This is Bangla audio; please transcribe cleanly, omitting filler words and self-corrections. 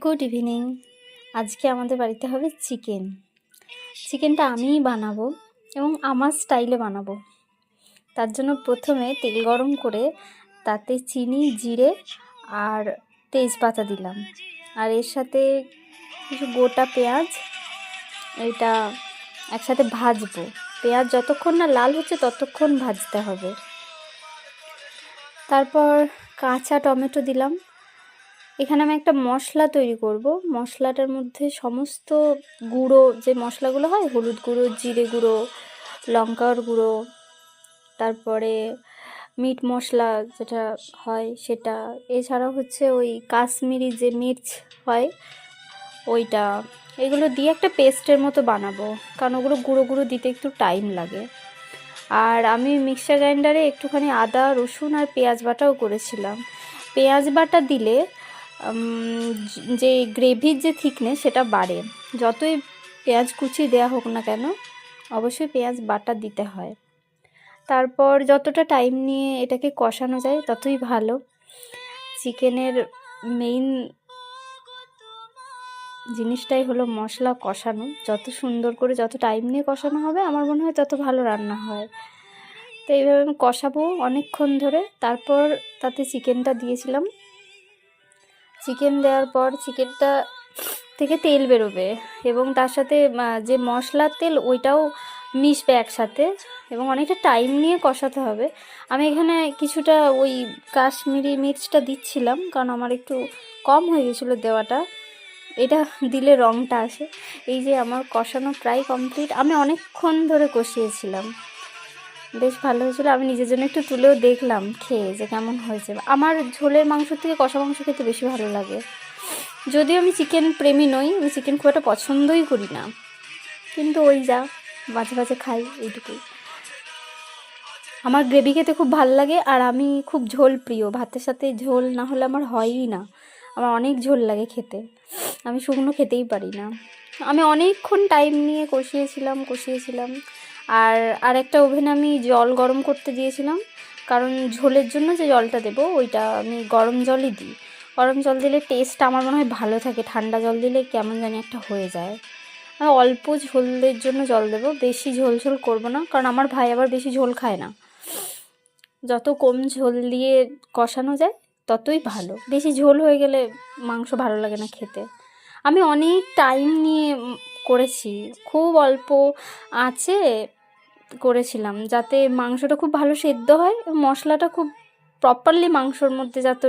Good evening. আজকে আমাদের বাড়িতে হবে চিকেনটা আমিই বানাবো এবং আমার স্টাইলে বানাবো। তার জন্য প্রথমে তেল গরম করে তাতে চিনি, জিরে আর তেজপাতা দিলাম, আর এর সাথে কিছু গোটা পেঁয়াজ, এটা একসাথে ভাজবো। পেঁয়াজ যতক্ষণ না লাল হচ্ছে ততক্ষণ ভাজতে হবে। তারপর কাঁচা টমেটো দিলাম। এখানে আমি একটা মশলা তৈরি করব। মশলাটার মধ্যে সমস্ত গুঁড়ো যে মশলাগুলো হয়, হলুদ গুঁড়ো, জিরে গুঁড়ো, লঙ্কার গুঁড়ো, তারপরে মিট মশলা যেটা হয় সেটা, এছাড়া হচ্ছে ওই কাশ্মীরি যে মির্চ হয় ওইটা, এগুলো দিয়ে একটা পেস্টের মতো বানাবো, কারণ ওগুলো গুঁড়ো গুঁড়ো দিতে একটু টাইম লাগে। আর আমি মিক্সার গ্রাইন্ডারে একটুখানি আদা, রসুন আর পেঁয়াজ বাটাও করেছিলাম। পেঁয়াজ বাটা দিলে যে গ্রেভির যে থিকনেস সেটা বাড়ে। যতই পেঁয়াজ কুচি দেওয়া হোক না কেন, অবশ্যই পেঁয়াজ বাটা দিতে হয়। তারপর যতটা টাইম নিয়ে এটাকে কষানো যায় ততই ভালো। চিকেনের মেইন জিনিসটাই হলো মশলা কষানো। যত সুন্দর করে, যত টাইম নিয়ে কষানো হবে আমার মনে হয় তত ভালো রান্না হয়। তো এইভাবে আমি কষাবো অনেকক্ষণ ধরে। তারপর তাতে চিকেনটা দিয়েছিলাম। চিকেন দেওয়ার পর চিকেনটা থেকে তেল বেরোবে এবং তার সাথে যে মশলার তেল ওইটাও মিশবে একসাথে, এবং অনেকটা টাইম নিয়ে কষাতে হবে। আমি এখানে কিছুটা ওই কাশ্মীরি মির্চটা দিচ্ছিলাম, কারণ আমার একটু কম হয়ে গেছিলো দেওয়াটা। এটা দিলে রঙটা আসে। এই যে আমার কষানো প্রায় কমপ্লিট। আমি অনেকক্ষণ ধরে কষিয়েছিলাম, বেশ ভালো হয়েছিলো। আমি নিজের জন্য একটু তুলেও দেখলাম খেয়ে যে কেমন হয়েছে। আমার ঝোলের মাংস থেকে কষা মাংস খেতে বেশি ভালো লাগে। যদিও আমি চিকেন প্রেমী নই, আমি চিকেন খুব একটা পছন্দই করি না, কিন্তু ওই যা মাঝে মাঝে খাই, এইটুকুই। আমার গ্রেভি খেতে খুব ভালো লাগে, আর আমি খুব ঝোল প্রিয়। ভাতের সাথে ঝোল না হলে আমার হয়ই না। আমার অনেক ঝোল লাগে খেতে, আমি শুকনো খেতেই পারি না। আমি অনেকক্ষণ টাইম নিয়ে কষিয়েছিলাম। আর একটা ওভেনে আমি জল গরম করতে দিয়েছিলাম, কারণ ঝোলের জন্য যে জলটা দেবো ওইটা আমি গরম জলই দিই। গরম জল দিলে টেস্ট আমার মনে হয় ভালো থাকে, ঠান্ডা জল দিলে কেমন জানি একটা হয়ে যায়। আমি অল্প ঝোলের জন্য জল দেবো, বেশি ঝোল করবো না, কারণ আমার ভাই আবার বেশি ঝোল খায় না। যত কম ঝোল দিয়ে কষানো যায় ততই ভালো। বেশি ঝোল হয়ে গেলে মাংস ভালো লাগে না খেতে। আমি অনেক টাইম নিয়ে করেছি, খুব অল্প আঁচে করেছিলাম, যাতে মাংসটা খুব ভালো সেদ্ধ হয় এবং মশলাটা খুব প্রপারলি মাংসর মধ্যে যাতে